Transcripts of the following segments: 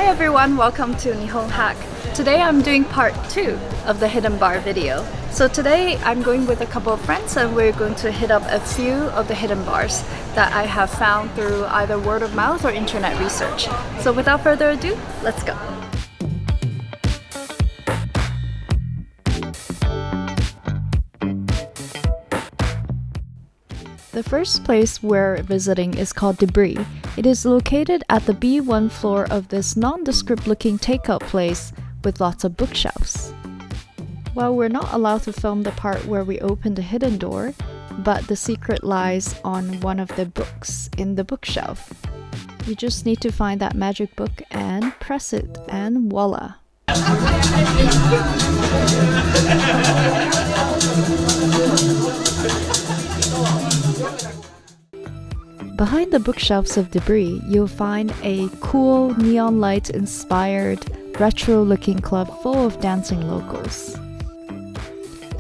Hi everyone, welcome to Nihon Hack. Today I'm doing part 2 of the hidden bar video. So today I'm going with a couple of friends and we're going to hit up a few of the hidden bars that I have found through either word of mouth or internet research. So without further ado, let's go. The first place we're visiting is called Debris. It is located at the B1 floor of this nondescript looking takeout place with lots of bookshelves. Well, we're not allowed to film the part where we open the hidden door, but the secret lies on one of the books in the bookshelf. You just need to find that magic book and press it, and voila! Behind the bookshelves of Debris, you'll find a cool neon light inspired retro looking club full of dancing locals.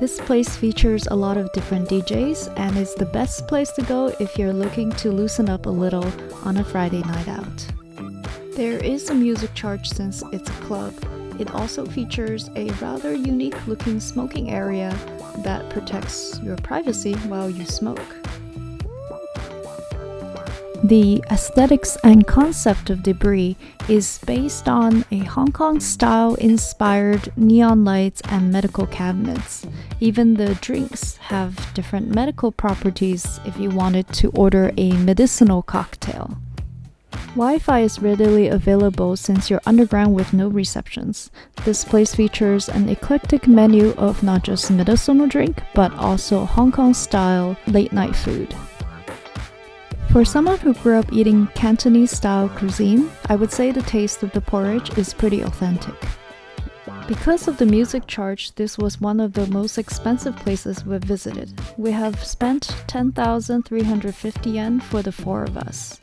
This place features a lot of different DJs and is the best place to go if you're looking to loosen up a little on a Friday night out. There is a music charge since it's a club. It also features a rather unique looking smoking area that protects your privacy while you smoke. The aesthetics and concept of Debris is based on a Hong Kong style inspired neon lights and medical cabinets. Even the drinks have different medical properties if you wanted to order a medicinal cocktail. Wi-Fi is readily available since you're underground with no receptions. This place features an eclectic menu of not just medicinal drink, but also Hong Kong style late night food. For someone who grew up eating Cantonese-style cuisine, I would say the taste of the porridge is pretty authentic. Because of the music charge, this was one of the most expensive places we've visited. We have spent 10,350 yen for the 4 of us.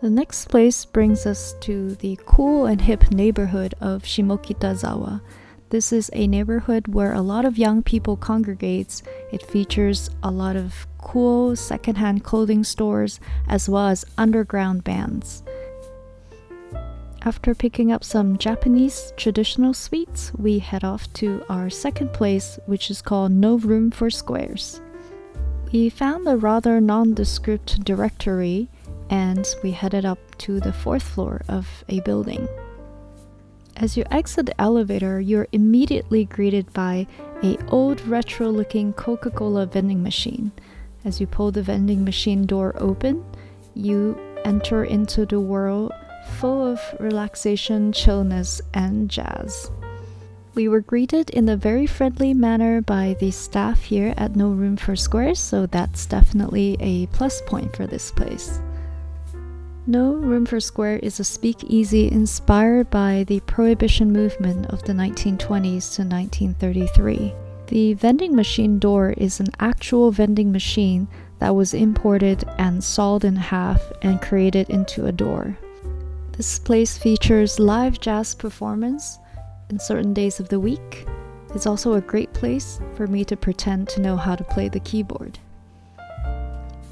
The next place brings us to the cool and hip neighborhood of Shimokitazawa. This is a neighborhood where a lot of young people congregates. It features a lot of cool secondhand clothing stores as well as underground bands. After picking up some Japanese traditional sweets, we head off to our second place, which is called No Room for Squares. We found a rather nondescript directory and we headed up to the 4th floor of a building. As you exit the elevator, you're immediately greeted by an old retro-looking Coca-Cola vending machine. As you pull the vending machine door open, you enter into the world full of relaxation, chillness, and jazz. We were greeted in a very friendly manner by the staff here at No Room for Squares, so that's definitely a plus point for this place. No Room for Square is a speakeasy inspired by the Prohibition movement of the 1920s to 1933. The vending machine door is an actual vending machine that was imported and sawed in half and created into a door. This place features live jazz performance in certain days of the week. It's also a great place for me to pretend to know how to play the keyboard.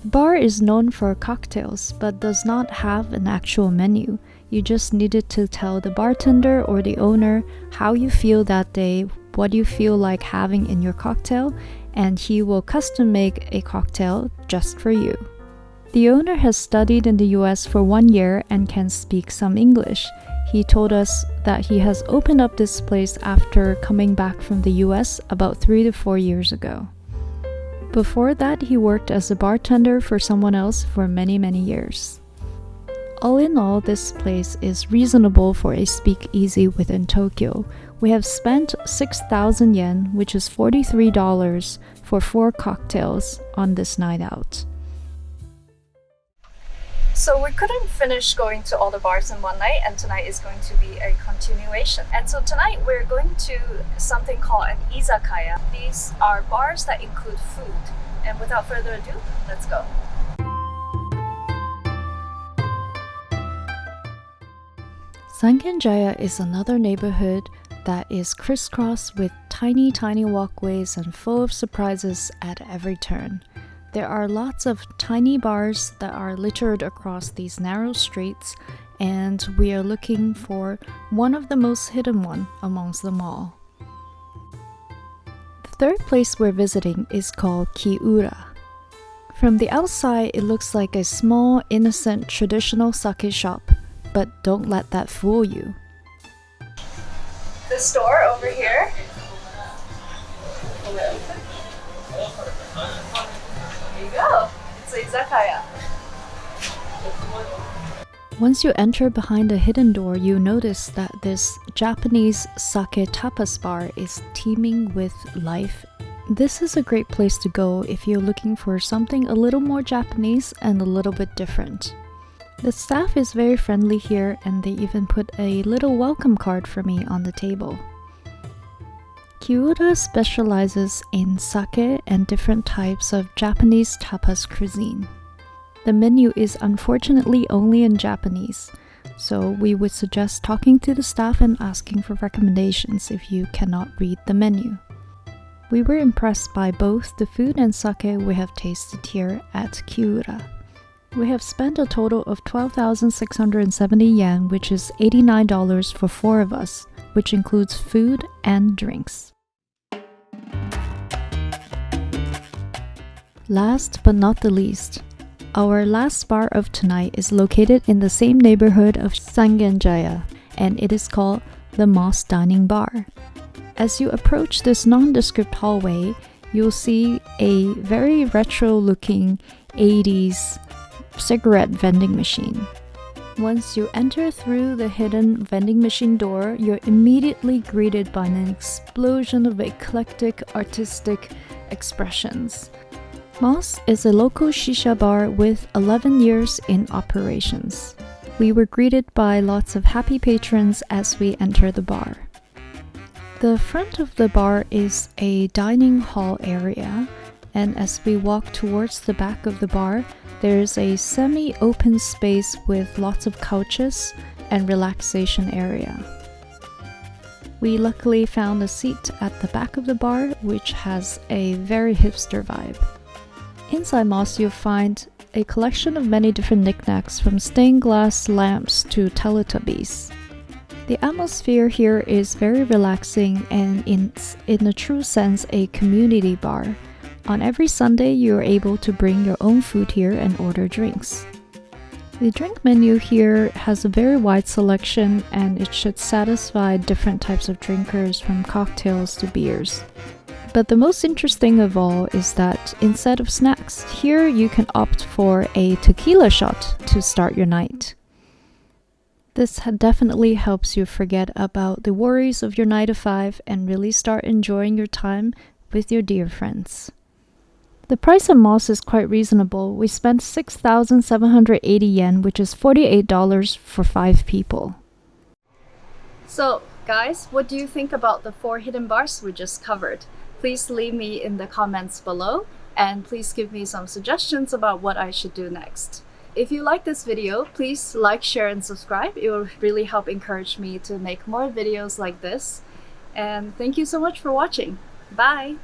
The bar is known for cocktails, but does not have an actual menu. You just needed to tell the bartender or the owner how you feel that day, what you feel like having in your cocktail, and he will custom make a cocktail just for you. The owner has studied in the US for 1 year and can speak some English. He told us that he has opened up this place after coming back from the US about 3 to 4 years ago. Before that, he worked as a bartender for someone else for many years. All in all, this place is reasonable for a speakeasy within Tokyo. We have spent 6,000 yen, which is $43 for 4 cocktails on this night out. So we couldn't finish going to all the bars in one night, and tonight is going to be a continuation. And so tonight we're going to something called an izakaya. These are bars that include food. And without further ado, let's go. Sangenchaya is another neighborhood that is crisscrossed with tiny walkways and full of surprises at every turn. There are lots of tiny bars that are littered across these narrow streets, and we are looking for one of the most hidden one amongst them all. The third place we're visiting is called Kiura. From the outside, it looks like a small, innocent, traditional sake shop, but don't let that fool you. The store over here. There you go. It's the izakaya. Once you enter behind the hidden door, you notice that this Japanese sake tapas bar is teeming with life. This is a great place to go if you're looking for something a little more Japanese and a little bit different. The staff is very friendly here, and they even put a little welcome card for me on the table. Kiura specializes in sake and different types of Japanese tapas cuisine. The menu is unfortunately only in Japanese, so we would suggest talking to the staff and asking for recommendations if you cannot read the menu. We were impressed by both the food and sake we have tasted here at Kiura. We have spent a total of 12,670 yen, which is $89 for 4 of us, which includes food and drinks. Last but not the least, our last bar of tonight is located in the same neighborhood of Sangenchaya, and it is called the Moss Dining Bar. As you approach this nondescript hallway, you'll see a very retro-looking 80s cigarette vending machine. Once you enter through the hidden vending machine door, you're immediately greeted by an explosion of eclectic artistic expressions. Moss is a local shisha bar with 11 years in operations. We were greeted by lots of happy patrons as we enter the bar. The front of the bar is a dining hall area, and as we walk towards the back of the bar, there's a semi-open space with lots of couches and relaxation area. We luckily found a seat at the back of the bar, which has a very hipster vibe. Inside Moss, you'll find a collection of many different knickknacks, from stained glass lamps to Teletubbies. The atmosphere here is very relaxing and in a true sense a community bar. On every Sunday, you're able to bring your own food here and order drinks. The drink menu here has a very wide selection, and it should satisfy different types of drinkers, from cocktails to beers. But the most interesting of all is that instead of snacks, here you can opt for a tequila shot to start your night. This definitely helps you forget about the worries of your 9 to 5 and really start enjoying your time with your dear friends. The price of Moss is quite reasonable. We spent 6,780 yen, which is $48 for 5 people. So, guys, what do you think about the 4 hidden bars we just covered? Please leave me in the comments below, and please give me some suggestions about what I should do next. If you like this video, please like, share, and subscribe. It will really help encourage me to make more videos like this. And thank you so much for watching. Bye!